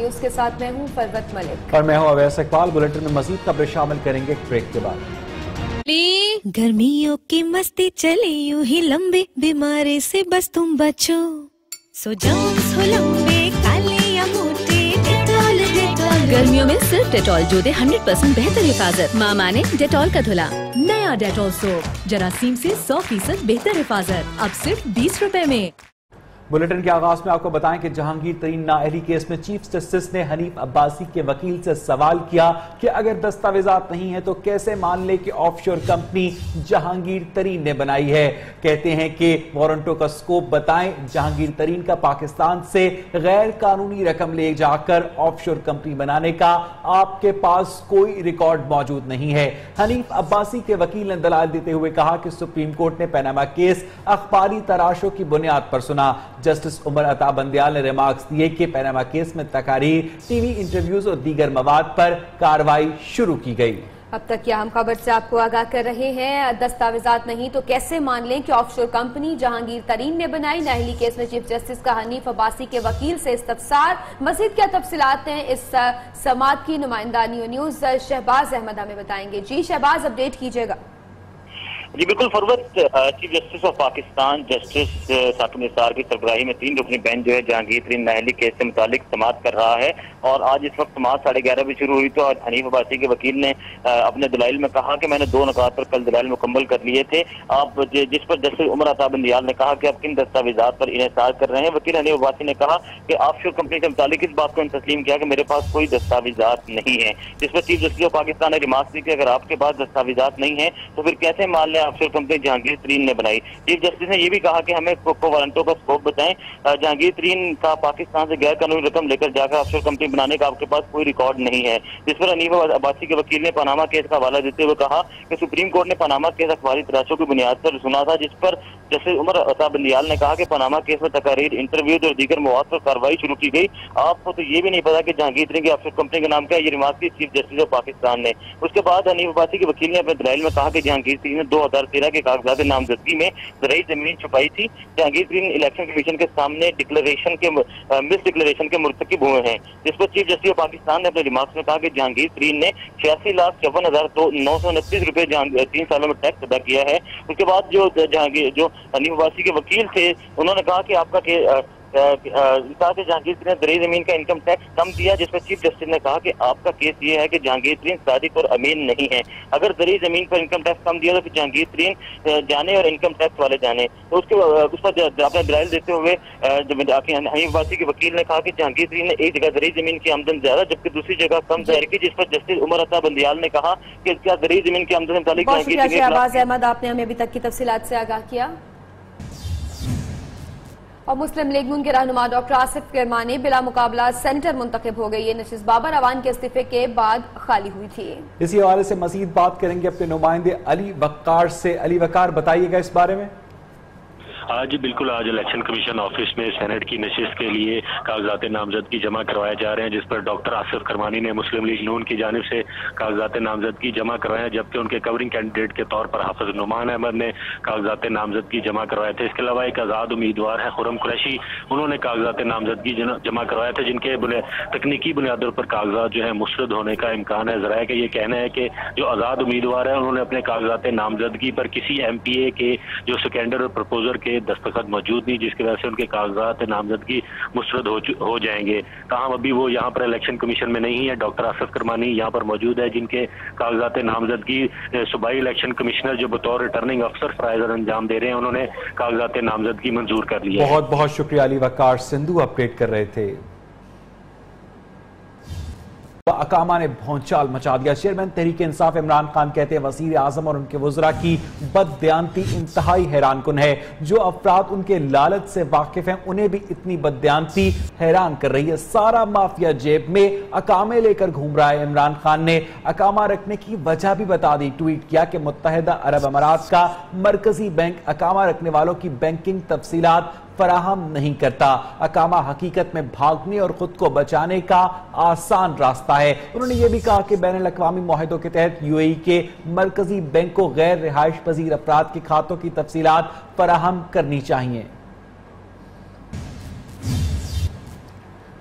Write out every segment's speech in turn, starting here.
News के साथ मैं हूं फरवत मलिक और मैं हूं अवैस इकबाल। बुलेटिन में मजीद खबरें शामिल करेंगे ब्रेक के बाद। गर्मियों की मस्ती चली यूं ही लंबी, बीमारी से बस तुम बचो। सो जर्म्स हो लंबे, काले या मोटे, डेटॉल डेटॉल। गर्मियों में सिर्फ डेटॉल जो दे 100% बेहतर हिफाजत। मामा ने डेटॉल का धुला। नया डेटॉल सोप, जरासीम से 100% बेहतर हिफाजत, अब सिर्फ 20 रुपए में। बुलेटिन के आगाज में आपको बताएं कि जहांगीर तरीन नाअहली केस में चीफ जस्टिस ने हनीफ अब्बासी के वकील से सवाल किया कि अगर दस्तावेजात नहीं है तो कैसे मान ले कि ऑफशोर कंपनी जहांगीर तरीन ने बनाई है। कहते हैं कि वारंटों का स्कोप बताएं। जहांगीर तरीन का पाकिस्तान से गैर कानूनी रकम ले जाकर ऑफशोर कंपनी बनाने का आपके पास कोई रिकॉर्ड मौजूद नहीं है। हनीफ अब्बासी के वकील ने दलाल देते हुए कहा कि सुप्रीम कोर्ट ने पनामा केस अखबारी तराशों की बुनियाद पर सुना। जस्टिस उमर अता बंदियाल ने रिमार्क्स दिए कि पनामा केस में तकारीर, टीवी इंटरव्यूज और दीगर मवाद पर कार्रवाई शुरू की गई। अब तक की अहम खबर से आपको आगाह कर रहे हैं। दस्तावेजात नहीं तो कैसे मान लें कि ऑफशोर कंपनी जहांगीर तरीन ने बनाई। नाअहली केस में चीफ जस्टिस का हनीफ अब्बासी के वकील से इस्तफसार। मजीद क्या तफसीलात हैं इस समात की नुमाइंदा न्यूज शहबाज अहमद हमें बताएंगे। जी शहबाज, अपडेट कीजिएगा। जी बिल्कुल फरवत, chief justice of Pakistan justice Saqib Nisar की सरबराही में 3 रुकनी बेंच जो है जहांगीर तरीन नाअहली केस से मुतालिक समाअत कर रहा है। और आज इस वक्त समाअत 11:30 बजे शुरू हुई तो हनीफ अब्बासी के वकील ने अपने दलाइल में कहा कि मैंने 2 नकात पर कल दलाइल मुकम्मल कर लिए थे। आप जिस पर जस्टिस उमर अता बंदियाल ने कहा कि आप किन दस्तावेजात पर इन्हिसार कर रहे हैं। वकील हनीफ अब्बासी ने कहा कि ऑफशोर कंपनी से मुतालिक इस बात को तस्लीम किया कि मेरे पास कोई दस्तावेजात नहीं है। जिस पर चीफ जस्टिस ऑफ पाकिस्तान ने रिमार्क दी कि अगर आपके पास दस्तावेजात नहीं है तो फिर कैसे मान लें ऑफशोर कंपनी जहांगीर तरीन ने बनाई। चीफ जस्टिस ने यह भी कहा कि हमें वारंटों का स्कोप बताएं। जहांगीर तरीन का पाकिस्तान से गैर कानूनी रकम लेकर जाकर ऑफशोर कंपनी बनाने का आपके पास कोई रिकॉर्ड नहीं है। जिस पर हनीफ अब्बासी के वकील ने पनामा केस का हवाला देते हुए कहा कि सुप्रीम कोर्ट ने पनामा केस अखबारी तराशों की बुनियाद पर सुना था। जिस पर जस्टिस उमर अता बंदियाल ने कहा कि पनामा केस में तकारीर, इंटरव्यू और दीगर मवाद पर कार्रवाई शुरू की गई। आपको तो ये भी नहीं पता कि जहांगीर तरीन की ऑफशोर कंपनी का नाम क्या है। ये रिमार्क की चीफ जस्टिस ऑफ पाकिस्तान ने। उसके बाद हनीफ अब्बासी के वकील ने अपने दलाइल में कहा कि जहांगीर तरीन ने 2013 के कागजात नामजदगी में ज़राई जमीन छुपाई थी। जहांगीर तरीन इलेक्शन कमीशन के सामने मिस डिक्लेरेशन के मुर्तकिब हुए हैं। जिस पर चीफ जस्टिस ऑफ पाकिस्तान ने अपने रिमार्क्स में कहा कि जहांगीर तरीन ने 86,54,929 रुपए 3 सालों में टैक्स अदा किया है। उसके बाद जो हनीफ अब्बासी के वकील थे उन्होंने कहा कि आपका जहांगीर तरीन ने दरिया जमीन का इनकम टैक्स कम दिया। जिसमें चीफ जस्टिस ने कहा कि आपका केस ये है कि जहांगीर तरीन सादिक और अमीन नहीं है। अगर दरिया जमीन पर इनकम टैक्स कम दिया तो फिर जहांगीर तरीन जाने और इनकम टैक्स वाले जाने। तो उस पर अपने दलाइल देते हुए हनीफ अब्बासी के वकील ने कहा कि जहांगीर तरीन ने एक जगह दरिया जमीन की आमदन ज्यादा जबकि दूसरी जगह कम जाहिर की। जिस पर जस्टिस उमर अता बंदियाल ने कहा कि क्या दरिया जमीन की आमदन मुतालिक शहबाज अहमद, आपने हमें अभी तक की तफसीलात से आगाह किया। और मुस्लिम लीग नून के रहनुमा डॉक्टर आसिफ किरमानी बिला मुकाबला सेनेटर मुंतखब हो गई। ये नशिस्त बाबर अवान के इस्तीफे के बाद खाली हुई थी। इसी हवाले से मजीद बात करेंगे अपने नुमाइंदे अली वक्कार से। अली वक्कार, बताइएगा इस बारे में। जी बिल्कुल, आज इलेक्शन कमीशन ऑफिस में सेनेट की नशिस्त के लिए कागजात नामजदगी जमा करवाए जा रहे हैं। जिस पर डॉक्टर आसिफ करमानी ने मुस्लिम लीग नून की जानिब से कागजात नामजदगी जमा करवाए, जबकि उनके कवरिंग कैंडिडेट के तौर पर हाफिज नुमान अहमद ने कागजात नामजदगी जमा करवाए थे। इसके अलावा एक आज़ाद उम्मीदवार है खुरम कुरैशी, उन्होंने कागजात नामजदगी जमा करवाए थे जिनके तकनीकी बुनियादों पर कागजात जो है मुस्तरद होने का इम्कान है। जरा का ये कहना है कि जो आज़ाद उम्मीदवार है उन्होंने अपने कागजात नामजदगी पर किसी MPA के जो सेकेंडर और प्रपोजर के दस्तखत मौजूद नहीं, जिसकी वजह से उनके कागजात नामजदगी मुस्तरद हो जाएंगे। ताहम अभी वो यहाँ पर इलेक्शन कमीशन में नहीं है। डॉक्टर आसिफ करमानी यहाँ पर मौजूद है जिनके कागजात नामजदगी सूबाई इलेक्शन कमिश्नर जो बतौर रिटर्निंग अफसर फराइज अंजाम दे रहे हैं उन्होंने कागजात नामजदगी मंजूर कर लिया। बहुत बहुत शुक्रिया अली वकार सिंधु, अपडेट कर रहे थे। अकामा ने भौचाल मचा दिया। चेयरमैन तहरीक इंसाफ इमरान खान कहते हैं वजीर आजम और उनके वज़रा की बददयानती इंतहाई हैरानकुन है। जो अफराद उनके लालच से वाकिफ हैं उन्हें भी इतनी बददयानती हैरान कर रही है। सारा माफिया जेब में अकामे लेकर घूम रहा है। इमरान खान ने अकामा रखने की वजह भी बता दी। ट्वीट किया कि मुत्तहिदा अरब अमारात का मरकजी बैंक अकामा रखने वालों की बैंकिंग तफसीलात फराहम नहीं करता। अकामा हकीकत में भागने और खुद को बचाने का आसान रास्ता है। उन्होंने यह भी कहा कि बैनुल अक़वामी मुआहिदों के तहत UAE के मरकजी बैंक को गैर रिहाइश पजीर अफराद के खातों की तफसीलात फराहम करनी चाहिए।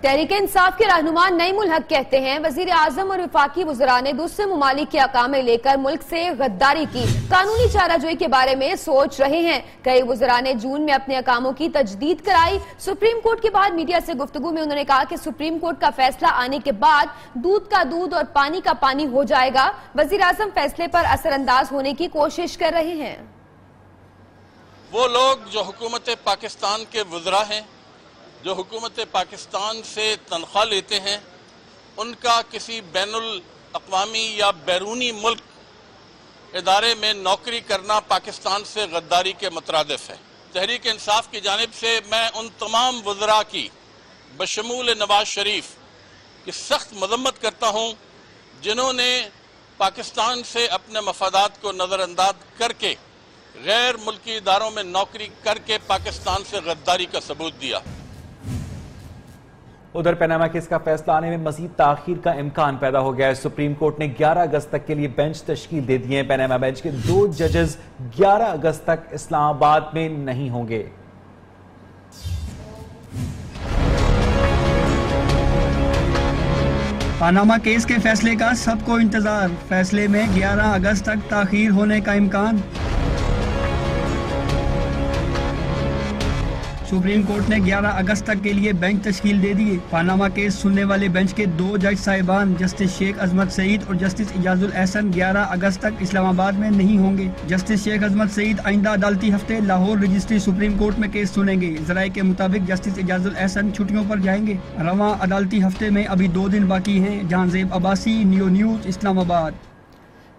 तहरीक इंसाफ के रहनुमा नईमुल हक कहते हैं वजीर आजम और वफाकी वज़रा ने दूसरे ममालिक के अकामे लेकर मुल्क से गद्दारी की, कानूनी चाराजोई के बारे में सोच रहे हैं। कई वज़रा ने जून में अपने अकामों की तजदीद कराई। सुप्रीम कोर्ट के बाद मीडिया से गुफ्तगू में उन्होंने कहा कि सुप्रीम कोर्ट का फैसला आने के बाद दूध का दूध और पानी का पानी हो जाएगा। वजीर आजम फैसले पर असरअंदाज होने की कोशिश कर रहे हैं। वो लोग जो हुकूमत पाकिस्तान के वज़रा हैं, जो हुकूमत पाकिस्तान से तनख्वाह लेते हैं, उनका किसी बैनुल अक़वामी या बैरूनी मुल्क इदारे में नौकरी करना पाकिस्तान से गद्दारी के मुतरादिफ है। तहरीक इंसाफ की जानिब से मैं उन तमाम वज़रा की बशमूल नवाज शरीफ की सख्त मज़म्मत करता हूँ जिन्होंने पाकिस्तान से अपने मफादात को नज़रअंदाज करके गैर मुल्की इदारों में नौकरी करके पाकिस्तान से गद्दारी का सबूत दिया। उधर पनामा केस का फैसला आने में मजीद ताखीर का इम्कान पैदा हो गया है। सुप्रीम कोर्ट ने 11 अगस्त तक के लिए बेंच तश्कील दे दिए हैं। पनामा बेंच के 2 जजेस 11 अगस्त तक इस्लामाबाद में नहीं होंगे। पनामा केस के फैसले का सबको इंतजार, फैसले में 11 अगस्त तक ताखीर होने का इम्कान। सुप्रीम कोर्ट ने 11 अगस्त तक के लिए बेंच तश्कील दे दिए। पनामा केस सुनने वाले बेंच के 2 जज साहिबान जस्टिस शेख अजमत सईद और जस्टिस इजाजुल एहसन 11 अगस्त तक इस्लामाबाद में नहीं होंगे। जस्टिस शेख अजमत सईद आइंदा अदालती हफ्ते लाहौर रजिस्ट्री सुप्रीम कोर्ट में केस सुनेंगे। जराये के मुताबिक जस्टिस इजाजुल एहसन छुट्टियों पर जाएंगे। रवां अदालती हफ्ते में अभी 2 दिन बाकी हैं। Jahanzeb Abbasi, Neo News, Islamabad.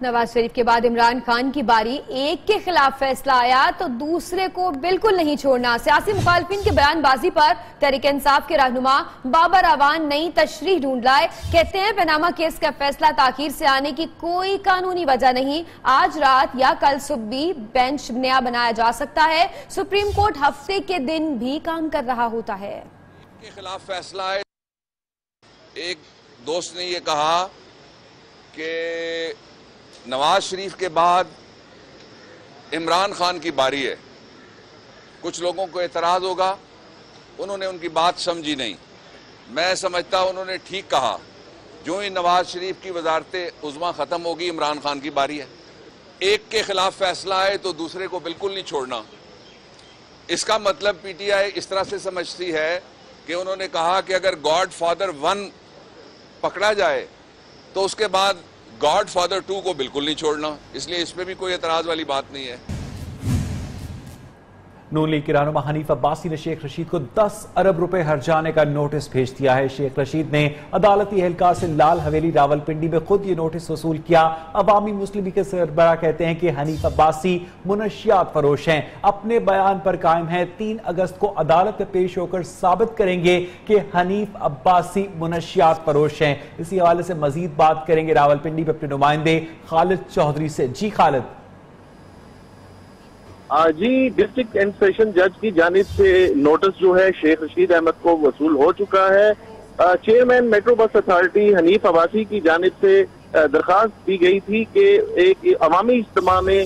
नवाज शरीफ के बाद इमरान खान की बारी। एक के खिलाफ फैसला आया तो दूसरे को बिल्कुल नहीं छोड़ना। सियासी मुखालफिन की बयानबाजी पर तहरीक इंसाफ के रहनुमा बाबर अवान नई तशरीह ढूंढ लाए। कहते हैं पनामा केस का फैसला ताखीर से आने की कोई कानूनी वजह नहीं, आज रात या कल सुबह भी बेंच नया बनाया जा सकता है। सुप्रीम कोर्ट हफ्ते के दिन भी काम कर रहा होता है। के खिलाफ फैसला आए। एक दोस्त ने ये कहा कि नवाज शरीफ के बाद इमरान खान की बारी है। कुछ लोगों को एतराज़ होगा, उन्होंने उनकी बात समझी नहीं। मैं समझता उन्होंने ठीक कहा। जो ही नवाज शरीफ की वजारत उज़्मा ख़त्म होगी, इमरान खान की बारी है। एक के खिलाफ फैसला आए तो दूसरे को बिल्कुल नहीं छोड़ना। इसका मतलब पीटीआई इस तरह से समझती है कि उन्होंने कहा कि अगर गॉड फादर 1 पकड़ा जाए तो उसके बाद गॉड फादर 2 को बिल्कुल नहीं छोड़ना। इसलिए इसमें भी कोई एतराज वाली बात नहीं है। नून लीग के रहनुमा हनीफ अब्बासी ने शेख रशीद को 10 अरब रुपए हर्जाने का नोटिस भेज दिया है। शेख रशीद ने अदालती एहलकार से लाल हवेली रावलपिंडी में खुद ये नोटिस वसूल किया। अवामी मुस्लिम लीग के सरबराह कहते हैं कि हनीफ अब्बासी मुनशियात फरोश हैं, अपने बयान पर कायम हैं। 3 अगस्त को अदालत में पेश होकर साबित करेंगे कि हनीफ अब्बासी मुनशियात फरोश हैं। इसी हवाले से मजीद बात करेंगे रावलपिंडी में अपने नुमाइंदे खालिद चौधरी से। जी खालिद। जी, डिस्ट्रिक्ट एंड सेशन जज की जानिब से नोटिस जो है शेख रशीद अहमद को वसूल हो चुका है। Chairman metro bus authority Hanif Abbasi की जानिब से दरखास्त दी गई थी कि एक अवामी इज्तिमा में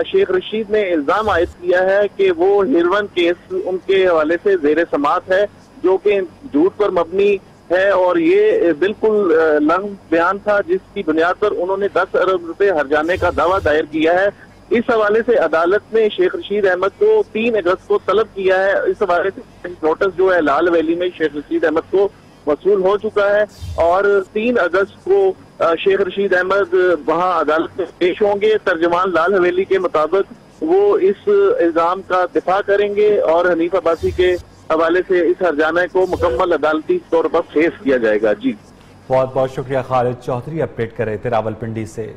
शेख रशीद ने इल्जाम आयद किया है कि वो हिरवन केस उनके हवाले से जेर समात है, जो कि झूठ पर मबनी है और ये बिल्कुल लंग बयान था, जिसकी बुनियाद पर उन्होंने 10 अरब रुपए हर्जाने का दावा दायर किया है। इस हवाले से अदालत ने शेख रशीद अहमद को 3 अगस्त को तलब किया है। इस हवाले से नोटिस जो है लाल वैली में शेख रशीद अहमद को वसूल हो चुका है और 3 अगस्त को शेख रशीद अहमद वहां अदालत में पेश होंगे। तर्जुमान लाल हवेली के मुताबिक वो इस इल्जाम का दिफा करेंगे और हनीफ अब्बासी के हवाले से इस हर्जाने को मुकम्मल अदालती तौर पर फेस किया जाएगा। जी, बहुत बहुत शुक्रिया खालिद चौधरी, अपडेट कर रहे थे रावलपिंडी से।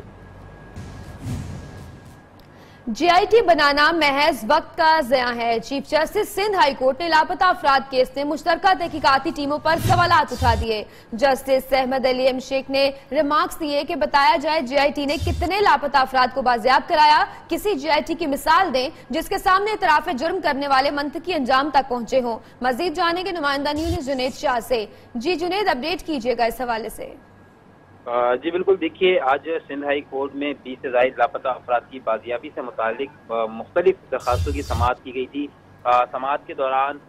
जीआईटी बनाना महज वक्त का ज़या है। Chief justice Sindh high court ने लापता अफराद केस में मुश्तरका तहकीकाती टीमों पर सवालात उठा दिए। जस्टिस अहमद अली एम शेख ने रिमार्क्स दिए कि बताया जाए जीआईटी ने कितने लापता अफराद को बाजियाब कराया। किसी जीआईटी की मिसाल दें जिसके सामने इतराफ जुर्म करने वाले मंतकी अंजाम तक पहुंचे हों। मजीद जानेंगे नुमाइंदा न्यूज़ जुनेद शाह से। जी जुनेद, अपडेट कीजिएगा इस हवाले से। जी बिल्कुल, देखिए आज सिंध हाई कोर्ट में 20 से ज़ायद लापता अफराद की बाजियाबी से मुतालिक मुख्तलिफ दरखास्तों की समाअत की गई थी। समाअत के दौरान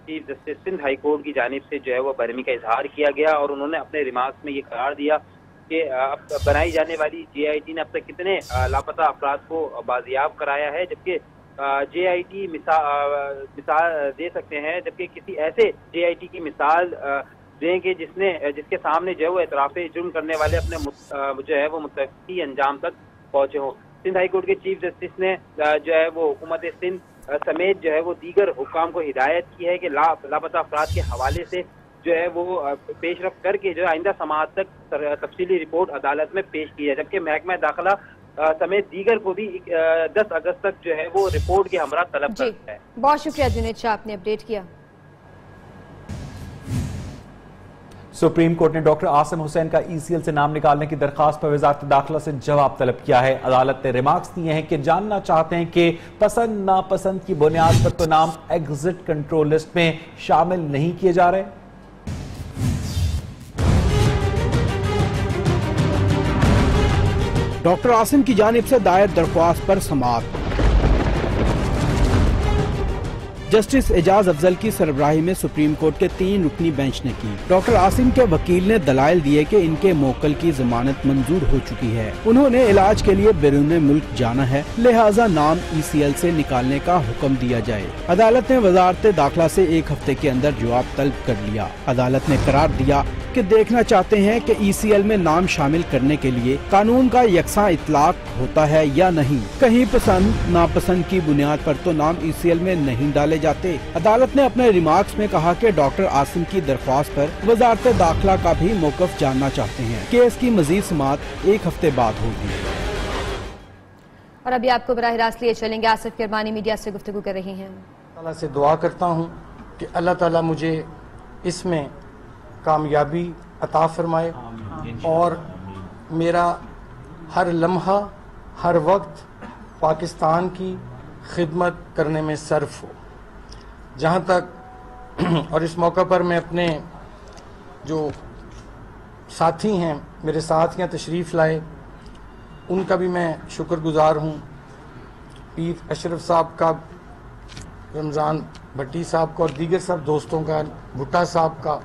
chief justice Sindh high court की जानिब से जो है वो बरहमी का इजहार किया गया और उन्होंने अपने रिमार्क्स में ये करार दिया कि अब बनाई जाने वाली JIT ने अब तक कितने लापता अफराद को बाजियाब कराया है, जबकि JIT मिसाल दे सकते हैं, जबकि किसी ऐसे JIT की मिसाल देंगे जिसके सामने जो है वो एतराफ़े जुर्म करने वाले अपने जो है वो मुतकी अंजाम तक पहुंचे हों। सिंध हाई कोर्ट के चीफ जस्टिस ने जो है वो हुकूमत सिंध समेत जो है वो दीगर हुक्काम को हिदायत की है कि लापता अफराद के हवाले से जो है वो पेशरफ करके जो है आइंदा समाअत तक तफसीली रिपोर्ट अदालत में पेश की है, जबकि महकमा दाखिला समेत दीगर को भी 10 अगस्त तक जो है वो रिपोर्ट के हमरा तलब करता है। बहुत शुक्रिया जुनैद शाह, आपने अपडेट किया। सुप्रीम कोर्ट ने डॉक्टर आसिम हुसैन का ECL से नाम निकालने की दरखास्त पर वजारत दाखिला से जवाब तलब किया है। अदालत ने रिमार्क्स दिए हैं कि जानना चाहते हैं कि पसंद नापसंद की बुनियाद पर तो नाम एग्जिट कंट्रोल लिस्ट में शामिल नहीं किए जा रहे। डॉक्टर आसिम की जानिब से दायर दरख्वास्त पर समाअत। जस्टिस एजाज अफजल की सरबराही में सुप्रीम कोर्ट के 3 रुकनी बेंच ने की। डॉक्टर आसिम के वकील ने दलाइल दिए कि इनके मोक्कल की जमानत मंजूर हो चुकी है, उन्होंने इलाज के लिए बैरून मुल्क जाना है, लिहाजा नाम ECL से निकालने का हुक्म दिया जाए। अदालत ने वजारत दाखिला से 1 हफ्ते के अंदर जवाब तलब कर लिया। अदालत ने करार दिया कि देखना चाहते हैं कि ECL में नाम शामिल करने के लिए कानून का यकसा इतलाक होता है या नहीं। कहीं पसंद नापसंद की बुनियाद पर तो नाम ECL में नहीं डाले जाते। अदालत ने अपने रिमार्क्स में कहा कि डॉक्टर आसिम की दरख्वास्त पर वजारत दाखिला का भी मौक़िफ़ जानना चाहते हैं। केस की मजीद समाअत 1 हफ्ते बाद होगी। और अभी आपको बराह रास्त लिए चलेंगे, आसिफ किरमानी मीडिया से गुफ्तगू कर रही हैं। अल्लाह से दुआ करता हूँ कि अल्लाह ताला मुझे इसमें कामयाबी अता फरमाए और मेरा हर लम्हा हर वक्त पाकिस्तान की खिदमत करने में सर्फ हो। जहाँ तक और इस मौका पर मैं अपने जो साथी हैं, मेरे साथ यहाँ तशरीफ़ लाए, उनका भी मैं शुक्रगुजार हूँ। पीर अशरफ साहब का, रमज़ान भट्टी साहब का और दीगर सब दोस्तों का, भुट्टा साहब का।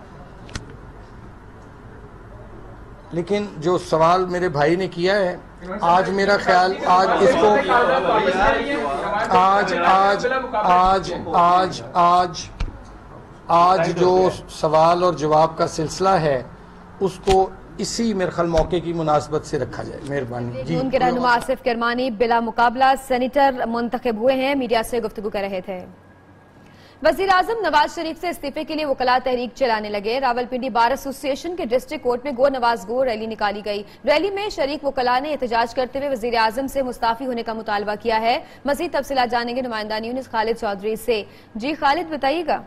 लेकिन जो सवाल मेरे भाई ने किया है, आज मेरा ख्याल आज इसको आज जो सवाल और जवाब का सिलसिला है उसको इसी मेरे ख्याल मौके की मुनासबत से रखा जाए। मेहरबानी जी। उनके रहनुमा आसिफ किरमानी बिला मुकाबला सेनेटर मुंतखब हुए हैं, मीडिया से गुफ्तगू कर रहे थे। वज़ीर आज़म नवाज शरीफ से इस्तीफे के लिए वकला तहरीक चलाने लगे। रावलपिंडी बार एसोसिएशन के डिस्ट्रिक्ट कोर्ट में गो नवाज गो रैली निकाली गई। रैली में शरीक वकला ने एहतजाज करते हुए वज़ीर आज़म से मुस्ताफी होने का मुतालबा किया है। मज़ीद तफसीलात जानेंगे नुमाइंदा न्यूज़ खालिद चौधरी से। जी खालिद, बताइएगा।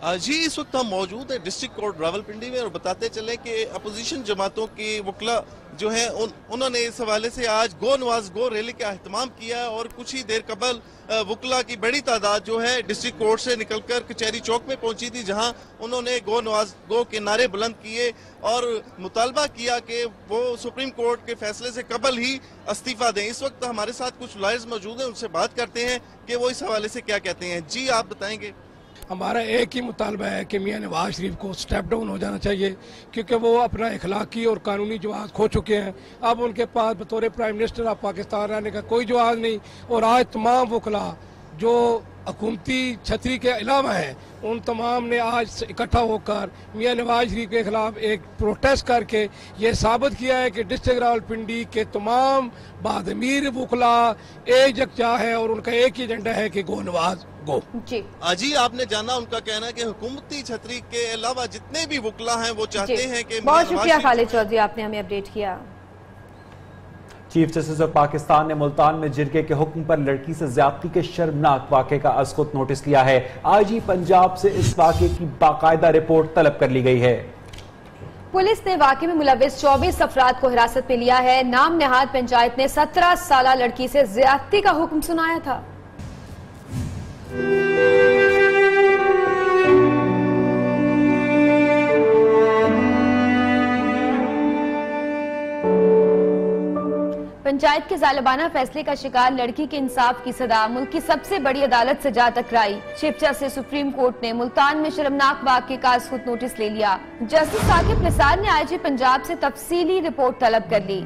जी, इस वक्त हम मौजूद है डिस्ट्रिक्ट कोर्ट रावलपिंडी में और बताते चले कि अपोजिशन जमातों की वकला जो है उन्होंने इस हवाले से आज गो नवाज गो रैली का अहतमाम किया और कुछ ही देर कबल वकला की बड़ी तादाद जो है डिस्ट्रिक्ट कोर्ट से निकलकर कचहरी चौक में पहुंची थी, जहां उन्होंने गो नवाज गो के नारे बुलंद किए और मुतालबा किया कि वो सुप्रीम कोर्ट के फैसले से कबल ही इस्तीफा दें। इस वक्त हमारे साथ कुछ लॉयर्स मौजूद हैं, उनसे बात करते हैं कि वो इस हवाले से क्या कहते हैं। जी, आप बताएंगे। हमारा एक ही मुतालबा है कि मियां नवाज शरीफ को स्टेप डाउन हो जाना चाहिए, क्योंकि वो अपना इखलाकी और कानूनी जवाब खो चुके हैं। अब उनके पास बतौर प्राइम मिनिस्टर ऑफ पाकिस्तान रहने का कोई जवाब नहीं। और आज तमाम वकला जो हुकूमती छतरी के अलावा है, उन तमाम ने आज इकट्ठा होकर मियां नवाज शरीफ के खिलाफ एक प्रोटेस्ट करके ये साबित किया है कि डिस्ट्रिक्ट रावलपिंडी के तमाम बादमीर वकला एक जगह है और उनका एक ही एजेंडा है कि गो नवाज गो। जी, आपने जाना उनका कहना है कि हुकूमती छतरी के अलावा जितने भी वकला हैं वो चाहते हैं कि। बहुत शुक्रिया खालिद चौधरी, आपने हमें अपडेट किया। चीफ जस्टिस ऑफ पाकिस्तान ने मुल्तान में जिरगे के हुक्म पर लड़की से ज्यादती के शर्मनाक वाक़े का अज़खुद नोटिस लिया है। IG पंजाब से इस वाक़े की बाकायदा रिपोर्ट तलब कर ली गई है। पुलिस ने वाक़े में मुलविस 24 अफराद को हिरासत में लिया है। नाम नहाद पंचायत ने 17 साला लड़की से ज्यादती का हुक्म सुनाया था। पंचायत के जालिबाना फैसले का शिकार लड़की के इंसाफ की सदा मुल्क की सबसे बड़ी अदालत से जा टकराई। चीफ जस्टिस सुप्रीम कोर्ट ने मुल्तान में शर्मनाक वाक़े का खुद नोटिस ले लिया। जस्टिस साकिब निसार ने आईजी पंजाब से तफसीली रिपोर्ट तलब कर ली।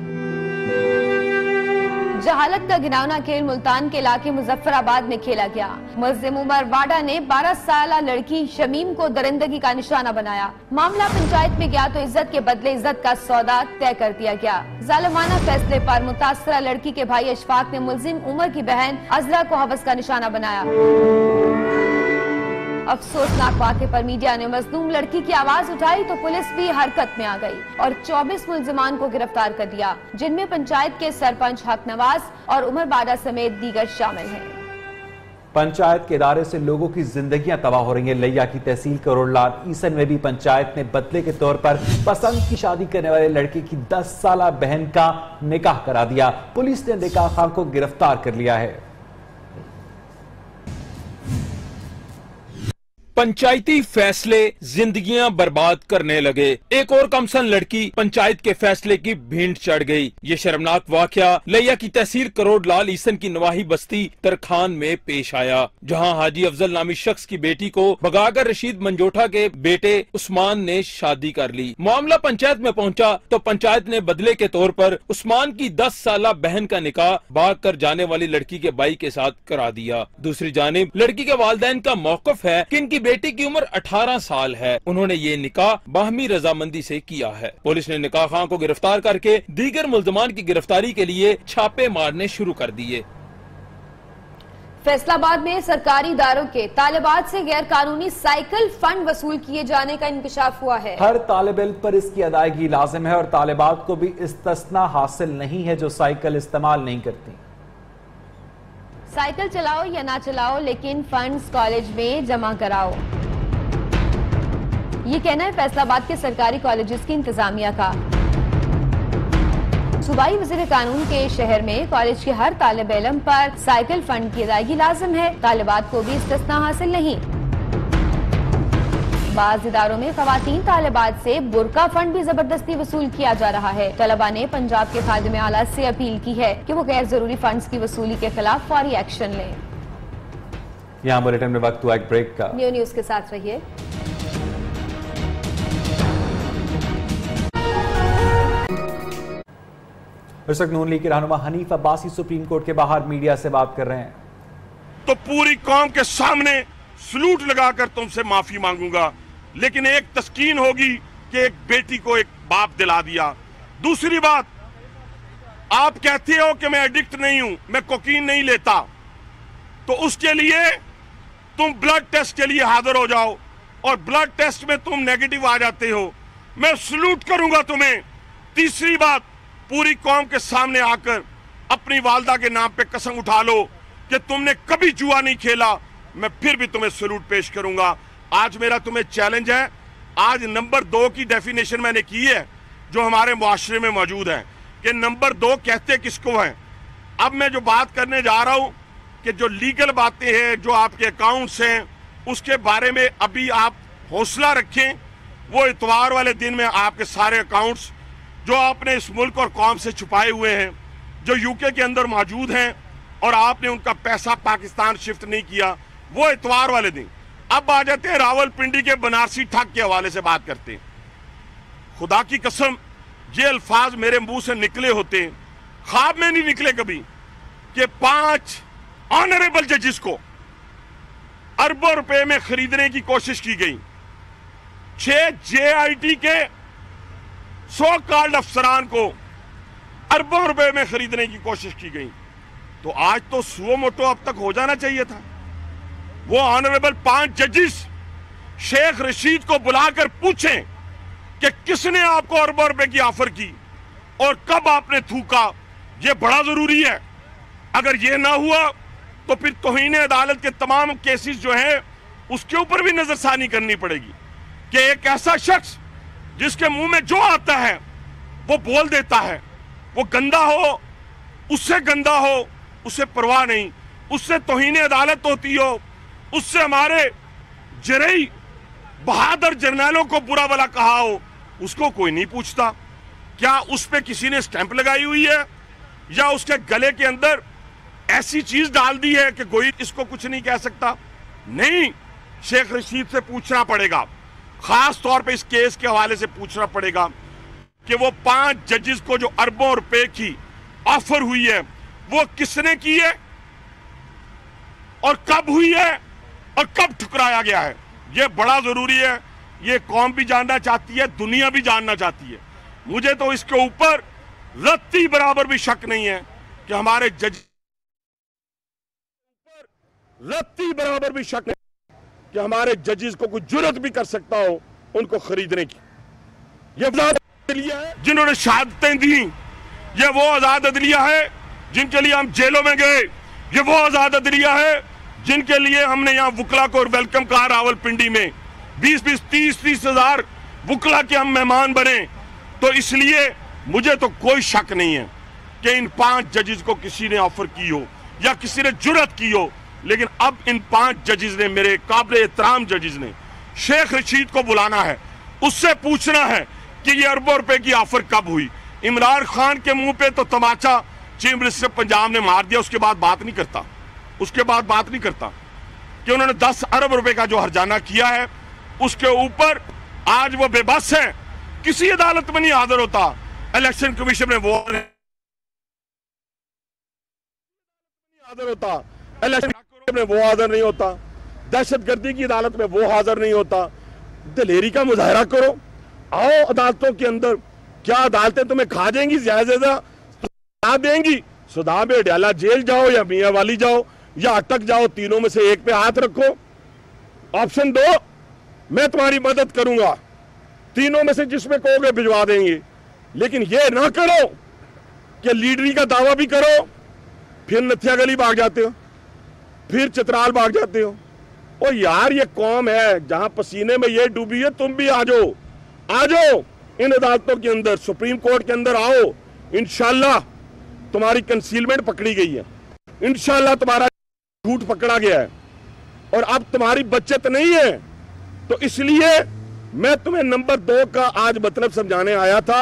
जहालत का घिनौना खेल मुल्तान के इलाके मुजफ्फराबाद में खेला गया। मुल्जिम उमर वाडा ने 12 साल लड़की शमीम को दरिंदगी का निशाना बनाया। मामला पंचायत में गया तो इज्जत के बदले इज्जत का सौदा तय कर दिया गया। जालिमाना फैसले पर मुतासरा लड़की के भाई अशफाक ने मुल्जिम उमर की बहन अजरा को हवस का निशाना बनाया। अफसोसनाक वाक़े पर मीडिया ने मजलूम लड़की की आवाज उठाई तो पुलिस भी हरकत में आ गई और 24 मुल्जिमान को गिरफ्तार कर दिया, जिनमें पंचायत के सरपंच हक नवाज और उमर बाडा समेत दीगर शामिल हैं। पंचायत के इदारे से लोगों की जिंदगियां तबाह हो रही हैं। लिया की तहसील करोड़लाल ईसन में भी पंचायत ने बदले के तौर पर पसंद की शादी करने वाले लड़के की 10 साल बहन का निकाह करा दिया। पुलिस ने निकाह खां को गिरफ्तार कर लिया है। पंचायती फैसले जिंदगियां बर्बाद करने लगे। एक और कमसन लड़की पंचायत के फैसले की भीड़ चढ़ गई। ये शर्मनाक वाकया लिया की तहसील करोड़लाल ईसन की नवाही बस्ती तरखान में पेश आया, जहां हाजी अफजल नामी शख्स की बेटी को भगाकर रशीद मंजोठा के बेटे उस्मान ने शादी कर ली। मामला पंचायत में पहुंचा तो पंचायत ने बदले के तौर पर उस्मान की 10 साल बहन का निकाह भाग कर जाने वाली लड़की के भाई के साथ करा दिया। दूसरी जानिब लड़की के वालिदैन का मौकफ है कि इनकी बेटी की उम्र 18 साल है। उन्होंने ये निकाह बाहमी रजामंदी से किया है। पुलिस ने निकाह खां को गिरफ्तार करके दीगर मुल्जमान की गिरफ्तारी के लिए छापे मारने शुरू कर दिए। फैसलाबाद में सरकारी इदारों के तालिबात से गैर कानूनी साइकिल फंड वसूल किए जाने का इंकशाफ हुआ है। हर तालिब इल्म पर इसकी अदायगी लाजिम है और तालिबात को भी इस्तिस्ना हासिल नहीं है जो साइकिल इस्तेमाल नहीं करती। साइकिल चलाओ या ना चलाओ, लेकिन फंड्स कॉलेज में जमा कराओ, ये कहना है फैसलाबाद के सरकारी कॉलेजेस की इंतजामिया का। सूबाई वज़ीर कानून के शहर में कॉलेज के हर तालिब इल्म पर साइकिल फंड की अदायगी लाजिम है, तालिबात को भी इस्तिस्ना हासिल नहीं। बाज़ इदारों में खवातीन तालिबात से बुरका फंड भी जबरदस्ती वसूल किया जा रहा है। तलबा ने पंजाब के खादिम आला से अपील की है कि वो गैर जरूरी फंड्स की वसूली के खिलाफ फौरी एक्शन लें। यहाँ बुलेटिन में वक्त हुआ एक ब्रेक का। न्यूज के साथ रहिए। इस वक्त नून लीग के रहनुमा हनीफ अब्बासी सुप्रीम कोर्ट के बाहर मीडिया से बात कर रहे हैं। तो पूरी कौम के सामने सलूट लगाकर तुमसे माफी मांगूंगा, लेकिन एक तस्कीन होगी कि एक बेटी को एक बाप दिला दिया। दूसरी बात, आप कहते हो कि मैं एडिक्ट नहीं हूं, मैं कोकीन नहीं लेता, तो उसके लिए तुम ब्लड टेस्ट के लिए हाजिर हो जाओ और ब्लड टेस्ट में तुम नेगेटिव आ जाते हो, मैं सलूट करूंगा तुम्हें। तीसरी बात, पूरी कौम के सामने आकर अपनी वालदा के नाम पे कसम उठा लो कि तुमने कभी जुआ नहीं खेला, मैं फिर भी तुम्हें सलूट पेश करूंगा। आज मेरा तुम्हें चैलेंज है। आज नंबर 2 की डेफिनेशन मैंने की है जो हमारे मुआशरे में मौजूद है कि नंबर 2 कहते किसको है। अब मैं जो बात करने जा रहा हूं कि जो लीगल बातें हैं, जो आपके अकाउंट्स हैं, उसके बारे में अभी आप हौसला रखें। वो इतवार वाले दिन में आपके सारे अकाउंट्स जो आपने इस मुल्क और कौम से छुपाए हुए हैं, जो यूके के अंदर मौजूद हैं और आपने उनका पैसा पाकिस्तान शिफ्ट नहीं किया, वो इतवार वाले दिन। अब आ जाते हैं रावलपिंडी के बनारसी ठग के हवाले से बात करते हैं। खुदा की कसम, ये अल्फाज मेरे मुंह से निकले होते, ख्वाब में नहीं निकले कभी, कि 5 ऑनरेबल जजेस को अरबों रुपए में खरीदने की कोशिश की गई। 6 JIT के सो कॉल्ड अफसरान को अरबों रुपए में खरीदने की कोशिश की गई। तो आज तो सुओ मोटो अब तक हो जाना चाहिए था। वो ऑनरेबल 5 जजेस शेख रशीद को बुलाकर पूछें कि किसने आपको अरबों रुपए की ऑफर की और कब आपने थूका। ये बड़ा जरूरी है। अगर ये ना हुआ तो फिर तौहीन अदालत के तमाम केसेस जो हैं उसके ऊपर भी नजरसानी करनी पड़ेगी कि एक ऐसा शख्स जिसके मुंह में जो आता है वो बोल देता है, वो गंदा हो, उससे गंदा हो, उससे परवाह नहीं, उससे तौहीन अदालत होती हो, उससे हमारे जरई बहादुर जर्नलों को बुरा भला कहा हो, उसको कोई नहीं पूछता। क्या उस पे किसी ने स्टैंप लगाई हुई है? या उसके गले के अंदर ऐसी चीज डाल दी है कि कोई इसको कुछ नहीं कह सकता? नहीं, शेख रशीद से पूछना पड़ेगा, खास तौर पे इस केस के हवाले से पूछना पड़ेगा कि वो 5 जजेस को जो अरबों रुपए की ऑफर हुई है वो किसने की है और कब हुई है और कब ठुकराया गया है। ये बड़ा जरूरी है, ये कौम भी जानना चाहती है, दुनिया भी जानना चाहती है। मुझे तो इसके ऊपर रत्ती बराबर भी शक नहीं है कि हमारे जज रत्ती बराबर भी शक नहीं कि हमारे जजेस को कुछ जुर्रत भी कर सकता हो उनको खरीदने की। ये अदलिया है जिन्होंने शहादतें दी, ये वो आजाद अदलिया है जिनके लिए हम जेलों में गए, ये वो आजाद अदलिया है जिनके लिए हमने यहाँ वुकला को वेलकम कहा। रावलपिंडी में 20-20, 30-30 हजार वुकला के हम मेहमान बने। तो इसलिए मुझे तो कोई शक नहीं है कि इन 5 जजेस को किसी ने ऑफर की हो या किसी ने जुर्रत की हो, लेकिन अब इन 5 जजेस ने, मेरे काबिल एहतराम जजेस ने, शेख रशीद को बुलाना है, उससे पूछना है कि ये अरबों रुपए की ऑफर कब हुई। इमरान खान के मुंह पे तो तमाचा चीफ मिनिस्टर पंजाब ने मार दिया, उसके बाद बात नहीं करता, उसके बाद बात नहीं करता कि उन्होंने 10 अरब रुपए का जो हर्जाना किया है उसके ऊपर आज वो बेबस है, किसी अदालत में नहीं हाजिर होता। इलेक्शन कमीशन में वो हाजिर होता, इलेक्शन में वो हाजिर नहीं होता, दहशतगर्दी की अदालत में वो हाजिर नहीं होता। दिलेरी का मुजाहरा करो, आओ अदालतों के अंदर। क्या अदालतें तुम्हें खा जाएंगी, ज्यादा देंगी? सुधा में अडयाला जेल जाओ या मियां वाली जाओ या अटक जाओ, तीनों में से एक पे हाथ रखो, ऑप्शन दो, मैं तुम्हारी मदद करूंगा, तीनों में से जिसमें कहोगे भिजवा देंगे। लेकिन ये ना करो कि लीडरी का दावा भी करो, फिर नथिया गली भाग जाते हो, फिर चित्राल भाग जाते हो। ओ यार, ये कौम है जहां पसीने में ये डूबी है, तुम भी आ जाओ, आ जाओ इन अदालतों के अंदर, सुप्रीम कोर्ट के अंदर आओ। इंशाल्लाह तुम्हारी कंसीलमेंट पकड़ी गई है, इंशाल्लाह तुम्हारा झूठ पकड़ा गया है और अब तुम्हारी बचत नहीं है। तो इसलिए मैं तुम्हें नंबर 2 का आज मतलब समझाने आया था।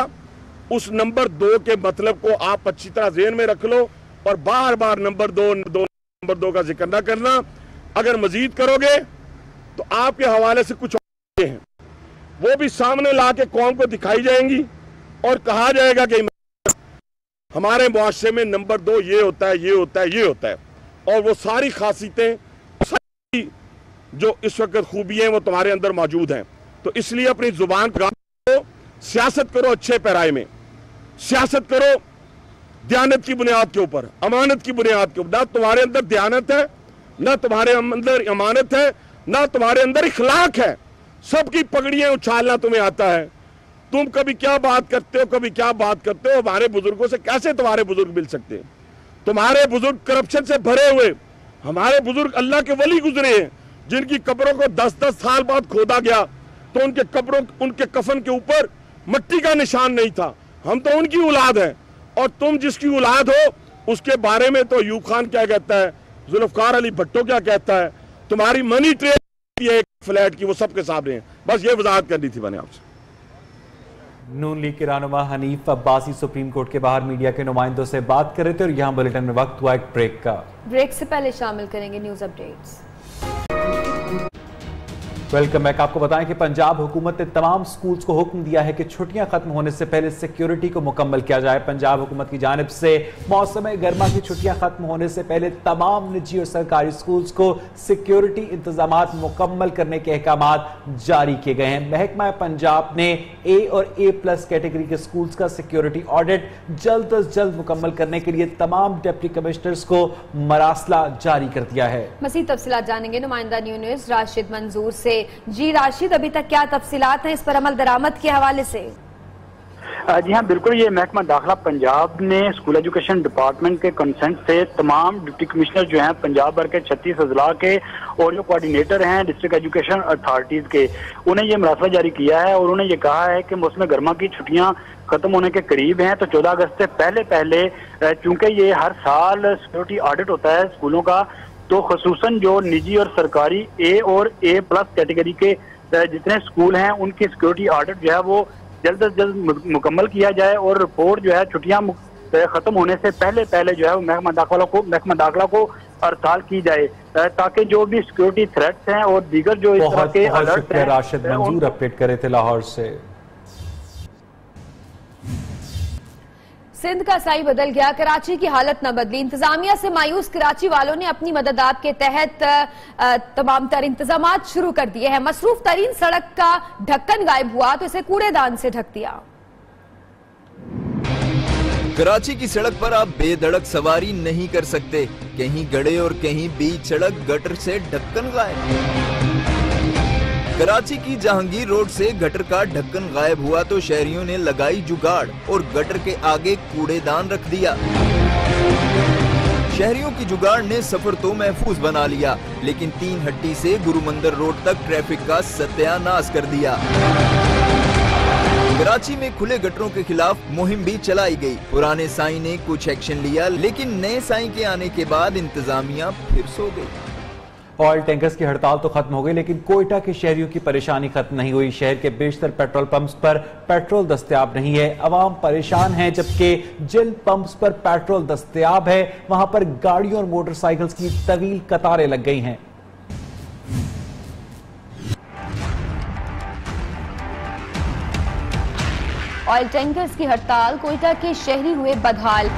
उस नंबर 2 के मतलब को आप अच्छी तरह ज़हन में रख लो और बार बार नंबर 2 का जिक्र ना करना। अगर मजीद करोगे तो आपके हवाले से कुछ और हैं, वो भी सामने ला के कौम को दिखाई जाएंगी और कहा जाएगा कि हमारे मुआशरे में नंबर 2 ये होता है, ये होता है, ये होता है। और वो सारी खासियतें, सारी जो इस वक्त खूबियां हैं वो तुम्हारे अंदर मौजूद हैं। तो इसलिए अपनी जुबान को, सियासत करो अच्छे पैराए में, सियासत करो दयानत की बुनियाद के ऊपर, अमानत की बुनियाद के ऊपर। ना तुम्हारे अंदर दयानत है, ना तुम्हारे अंदर अमानत है, ना तुम्हारे अंदर इखलाक है। सबकी पगड़ियां उछालना तुम्हें आता है। तुम कभी क्या बात करते हो, कभी क्या बात करते हो। हमारे बुजुर्गों से कैसे तुम्हारे बुजुर्ग मिल सकते हैं? तुम्हारे बुजुर्ग करप्शन से भरे हुए, हमारे बुजुर्ग अल्लाह के वली गुजरे हैं जिनकी कब्रों को 10-10 साल बाद खोदा गया तो उनके कब्रों, उनके कफन के ऊपर मिट्टी का निशान नहीं था। हम तो उनकी औलाद हैं और तुम जिसकी औलाद हो उसके बारे में तो यूब खान क्या कहता है, जुल्फकार अली भट्टो क्या कहता है, तुम्हारी मनी ट्रेन है फ्लैट की, वो सबके सामने है। बस ये वजाहत करनी थी मैंने आपसे। नून लीग के रहनुमा हनीफ अब्बासी सुप्रीम कोर्ट के बाहर मीडिया के नुमाइंदों से बात कर रहे थे और यहाँ बुलेटिन में वक्त हुआ एक ब्रेक का। ब्रेक से पहले शामिल करेंगे न्यूज अपडेट्स। Welcome back. आपको बताएं कि पंजाब हुकूमत ने तमाम स्कूल्स को हुक्म दिया है कि छुट्टियां खत्म होने से पहले सिक्योरिटी को मुकम्मल किया जाए। पंजाब हुकूमत की जानिब से मौसम गर्मा की छुट्टियां खत्म होने से पहले तमाम निजी और सरकारी स्कूल्स को सिक्योरिटी इंतजामात मुकम्मल करने के अहकाम जारी किए गए हैं। महकमा पंजाब ने ए और A+ कैटेगरी के स्कूल्स का सिक्योरिटी ऑडिट जल्द अज जल्द मुकम्मल करने के लिए तमाम डिप्टी कमिश्नर्स को मरासला जारी कर दिया है। मज़ीद तफसीलात जानेंगे नुमाइंदा न्यूज़ राशिद मंजूर से। जी राशिद, अभी तक क्या तफसीलात हैं इस पर अमल दरामद के हवाले से? जी हाँ बिल्कुल, ये महकमा दाखिला पंजाब ने स्कूल एजुकेशन डिपार्टमेंट के कंसेंट से तमाम डिप्टी कमिश्नर जो हैं पंजाब भर के 36 अजला के और जो कोऑर्डिनेटर हैं डिस्ट्रिक्ट एजुकेशन अथॉरिटीज के, उन्हें ये मरासला जारी किया है और उन्होंने ये कहा है कि मौसम गर्मा की छुट्टियां खत्म होने के करीब हैं तो 14 अगस्त से पहले चूंकि ये हर साल सिक्योरिटी ऑडिट होता है स्कूलों का, तो खसूसन जो निजी और सरकारी A और A+ कैटेगरी के जितने स्कूल हैं उनकी सिक्योरिटी ऑडिट जो है वो जल्द से जल्द मुकम्मल किया जाए और रिपोर्ट जो है छुट्टियां खत्म होने से पहले पहले जो है वो महकमा दाखिला को हड़ताल की जाए, ताकि जो भी सिक्योरिटी थ्रेट्स हैं और दीगर जो इस तरह के अलर्ट हैं। राशिद मंजूर अपडेट करे थे लाहौर से। सिंध का साई बदल गया, कराची की हालत न बदली। इंतजामिया से मायूस कराची वालों ने अपनी मदद आप के तहत तमाम तर इंतजाम शुरू कर दिए हैं। मसरूफ तरीन सड़क का ढक्कन गायब हुआ तो इसे कूड़ेदान से ढक दिया। कराची की सड़क पर आप बेधड़क सवारी नहीं कर सकते, कहीं गड़े और कहीं बीच सड़क, गटर से ढक्कन गायब। कराची की जहांगीर रोड से गटर का ढक्कन गायब हुआ तो शहरियों ने लगाई जुगाड़ और गटर के आगे कूड़ेदान रख दिया। शहरियों की जुगाड़ ने सफर तो महफूज बना लिया, लेकिन 3 हट्टी से गुरु मंदिर रोड तक ट्रैफिक का सत्यानाश कर दिया। कराची में खुले गटरों के खिलाफ मुहिम भी चलाई गई। पुराने साई ने कुछ एक्शन लिया, लेकिन नए साई के आने के बाद इंतजामिया फिर सो गई। ऑयल टैंकर्स की हड़ताल तो खत्म हो गई, लेकिन कोयटा के शहरियों की परेशानी खत्म नहीं हुई। शहर के बेशतर पेट्रोल पंप्स पर पेट्रोल दस्तयाब नहीं है, अवाम परेशान है, जबकि जिन पंप्स पर पेट्रोल दस्तयाब है वहां पर गाड़ियों और मोटरसाइकिल्स की तवील कतारें लग गई हैं। ऑयल टैंकर्स की हड़ताल, कोयटा के शहरी हुए बदहाल।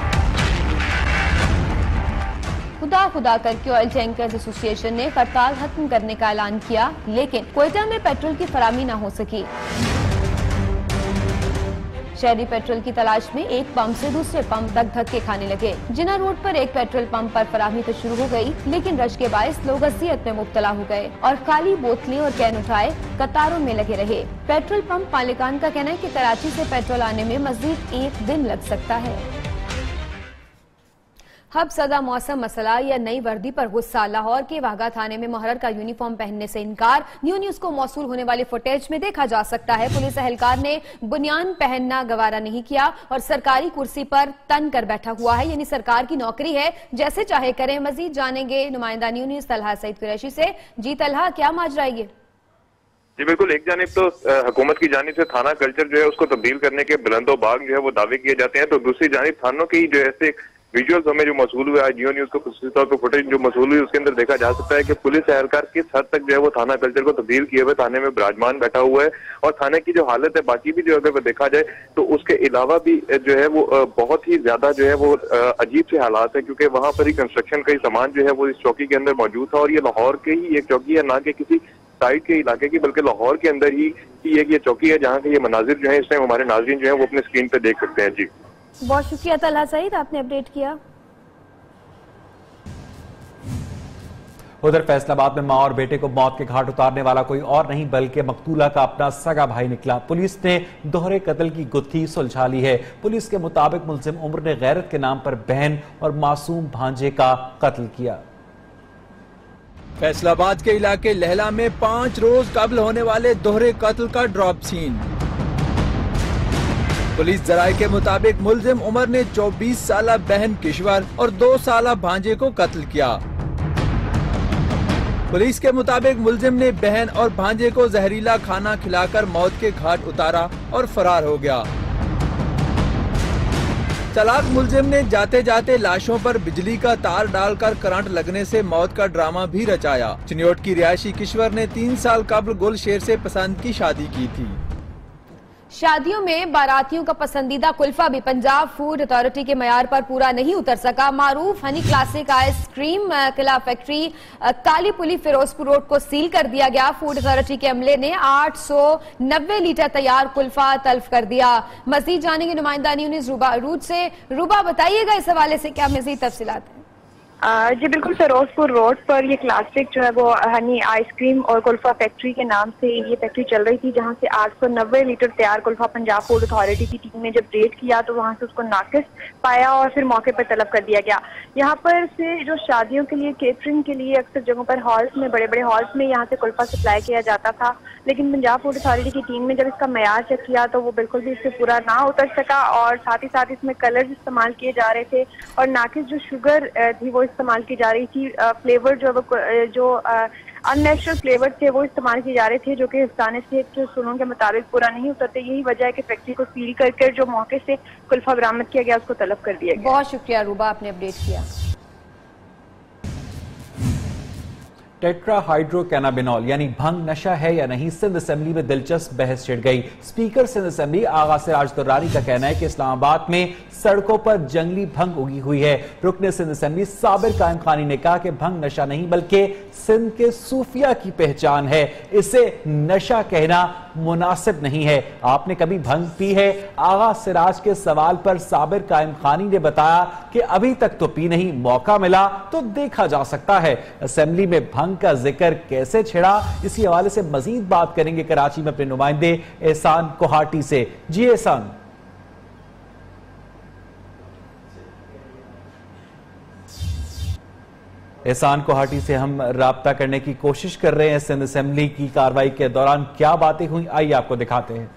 खुदा करके ऑयल टैंकर्स एसोसिएशन ने हड़ताल खत्म करने का ऐलान किया, लेकिन कोयटा में पेट्रोल की फराहमी न हो सकी। शहरी पेट्रोल की तलाश में एक पंप से दूसरे पंप तक धक्के खाने लगे। जिना रोड पर एक पेट्रोल पंप पर फराहमी तो शुरू हो गई, लेकिन रश के बायस लोग अज़ियत में मुब्तला हो गए और खाली बोतलें और कैन उठाए कतारों में लगे रहे। पेट्रोल पंप मालिकान का कहना है कि कराची से पेट्रोल आने में मजीद 1 दिन लग सकता है। हब सदा मौसम मसला या नई वर्दी पर गुस्सा। लाहौर के वाघा थाने में मुहर्रर का यूनिफॉर्म पहनने से इनकार। न्यूज़ को मौसूल होने वाली फुटेज में देखा जा सकता है। पुलिस एहलकार ने बुनियान पहनना गवारा नहीं किया और सरकारी कुर्सी पर तन कर बैठा हुआ है, यानी सरकार की नौकरी है, जैसे चाहे करें। मजीद जानेंगे नुमाइंदा न्यूज़ तलहा सईद कुरैशी से। जी तलहा, क्या माजरा है? जी बिल्कुल, एक जानिब तो हुकूमत की जानिब से थाना कल्चर जो है उसको तब्दील करने के बुलंदो बाग जो है वो दावे किए जाते हैं, तो दूसरी जानिब थानों की जो ऐसे विजुअल्स हमें जो मसूल हुए आज जियो न्यूज को खुसूसी तौर पर फुटेज जो मसूल हुई उसके अंदर देखा जा सकता है कि पुलिस एहलकार किस हद तक जो है वो थाना कल्चर को तब्दील किए हुए थाने में विराजमान बैठा हुआ है। और थाने की जो हालत है बाकी भी जो अगर देखा जाए तो उसके अलावा भी जो है वो बहुत ही ज्यादा जो है वो अजीब से हालात है, क्योंकि वहां पर ही कंस्ट्रक्शन का ही सामान जो है वो इस चौकी के अंदर मौजूद था। और ये लाहौर के ही एक चौकी है, ना कि किसी साइड के इलाके की, बल्कि लाहौर के अंदर ही एक ये चौकी है जहाँ के ये मनाजिर जो है इस टाइम हमारे नाज़रीन जो है वो अपने स्क्रीन पे देख सकते हैं। जी बहुत शुक्रिया तलहा सईद, आपने अपडेट किया। उधर फैसलाबाद में मां और बेटे को मौत के घाट उतारने वाला कोई और नहीं बल्कि मकतूला का अपना सगा भाई निकला। पुलिस ने दोहरे कत्ल की गुत्थी सुलझा ली है। पुलिस के मुताबिक मुलजिम उम्र ने गैरत के नाम पर बहन और मासूम भांजे का कत्ल किया। फैसलाबाद के इलाके लहला में 5 रोज कबल होने वाले दोहरे कत्ल का ड्रॉप सीन। पुलिस जराये के मुताबिक मुलजिम उमर ने 24 साला बहन किश्वर और 2 साला भांजे को कत्ल किया। पुलिस के मुताबिक मुलजिम ने बहन और भांजे को जहरीला खाना खिलाकर मौत के घाट उतारा और फरार हो गया। चालाक मुलजिम ने जाते जाते लाशों पर बिजली का तार डालकर करंट लगने से मौत का ड्रामा भी रचाया। चिन्योट की रिहायशी किश्वर ने 3 साल कबल गुलशेर से पसंद की शादी की थी। शादियों में बारातियों का पसंदीदा कुल्फा भी पंजाब फूड अथॉरिटी के मयार पर पूरा नहीं उतर सका। मारूफ हनी क्लासिक आइसक्रीम किला फैक्ट्री काली पुली फिरोजपुर रोड को सील कर दिया गया। फूड अथॉरिटी के अमले ने 890 लीटर तैयार कुल्फा तल्फ कर दिया। मजीद जानेंगे नुमाइंदा न्यूज़ रूबा रूट से। रूबा, बताइएगा इस हवाले से क्या मजीद तफसीलात है? जी बिल्कुल, फिरोजपुर रोड पर ये क्लासिक जो है वो हनी आइसक्रीम और कुल्फा फैक्ट्री के नाम से ये फैक्ट्री चल रही थी, जहां से 890 लीटर तैयार कुल्फा पंजाब फूड अथॉरिटी की टीम ने जब रेड किया तो वहां से उसको नाकिस पाया और फिर मौके पर तलब कर दिया गया। यहाँ पर से जो शादियों के लिए केटरिंग के लिए अक्सर जगहों पर हॉल्स में, बड़े बड़े हॉल्स में यहाँ से कुल्फा सप्लाई किया जाता था, लेकिन पंजाब फूड अथॉरिटी की टीम ने जब इसका मयार चेक किया तो वो बिल्कुल भी इससे पूरा ना उतर सका और साथ ही साथ इसमें कलर्स इस्तेमाल किए जा रहे थे और नाकिस जो शुगर थी वो इस्तेमाल की जा रही थी। फ्लेवर जो अननेचुरल फ्लेवर थे वो इस्तेमाल किए जा रहे थे, जो कि हिफ्ज़ान सेहत के उसूलों के मुताबिक पूरा नहीं उतरते। यही वजह है कि फैक्ट्री को सील करके जो मौके से कुल्फा बरामद किया गया उसको तलब कर दिया गया। बहुत शुक्रिया रूबा, आपने अपडेट किया। टेट्रा हाइड्रोकैनाबिनॉल यानी भंग नशा है या नहीं, सिंध असेंबली में दिलचस्प बहस छिड़ गई। स्पीकर सिंध असेंबली आगा सिराज दुर्रानी का कहना है कि इस्लामाबाद में सड़कों पर जंगली भंग उगी हुई है। रुकने सिंध असेंबली साबिर कायम खानी ने कहा कि भंग नशा नहीं बल्कि सिंध के सूफिया की पहचान है, इसे नशा कहना मुनासिब नहीं है। आपने कभी भंग पी है? आगा सिराज के सवाल पर साबिर कायम खानी ने बताया कि अभी तक तो पी नहीं, मौका मिला तो देखा जा सकता है। असेंबली में भंग का जिक्र कैसे छिड़ा, इसी हवाले से मजीद बात करेंगे कराची में अपने नुमाइंदे एहसान कोहाटी से। जी एहसान। एहसान कोहाटी से हम राब्ता करने की कोशिश कर रहे हैं। सिंध असेंबली की कार्रवाई के दौरान क्या बातें हुई, आइए आपको दिखाते हैं।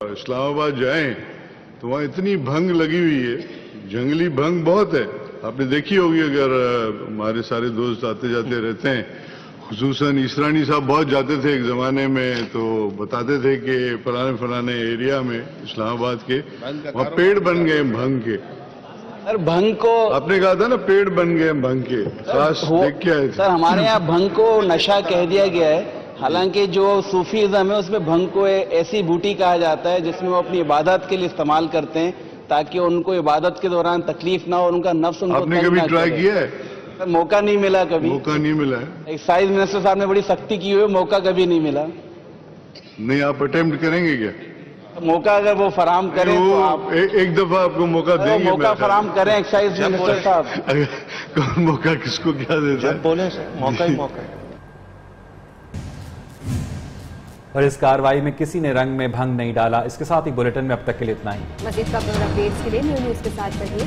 इस्लामाबाद जाएं तो वहां इतनी भंग लगी हुई है, जंगली भंग बहुत है। आपने देखी होगी, अगर हमारे सारे दोस्त आते जाते रहते हैं, खुसूसन इसरानी साहब बहुत जाते थे एक जमाने में, तो बताते थे कि फलाने एरिया में इस्लामाबाद के वहाँ पेड़ बन गए भंग के। सर भंग को आपने कहा था ना, पेड़ बन गए भंग के, खास देख के आए थे। सर हमारे यहाँ भंग को नशा कह दिया गया है, हालांकि जो सूफीज़म है उसमें भंग को ऐसी बूटी कहा जाता है जिसमें वो अपनी इबादत के लिए इस्तेमाल करते हैं ताकि उनको इबादत के दौरान तकलीफ ना हो और उनका नफ्स उनको आपने कभी ट्राई किया है? सर मौका नहीं मिला कभी। मौका नहीं मिला है? एक्साइज मिनिस्टर साहब ने बड़ी सख्ती की हुई, मौका कभी नहीं मिला। नहीं, आप अटेम्प्ट करेंगे क्या? मौका अगर वो फराम करें तो आप एक दफा आपको मौका देंगे। मौका फराम करें एक्साइज मिनिस्टर साहब। कौन मौका किसको क्या देता है? बोले सर मौका ही मौका। और इस कार्रवाई में किसी ने रंग में भंग नहीं डाला। इसके साथ ही बुलेटिन में अब तक के लिए इतना ही। मजीद खबरों और अपडेट्स के लिए न्यू न्यूज के साथ रहिए।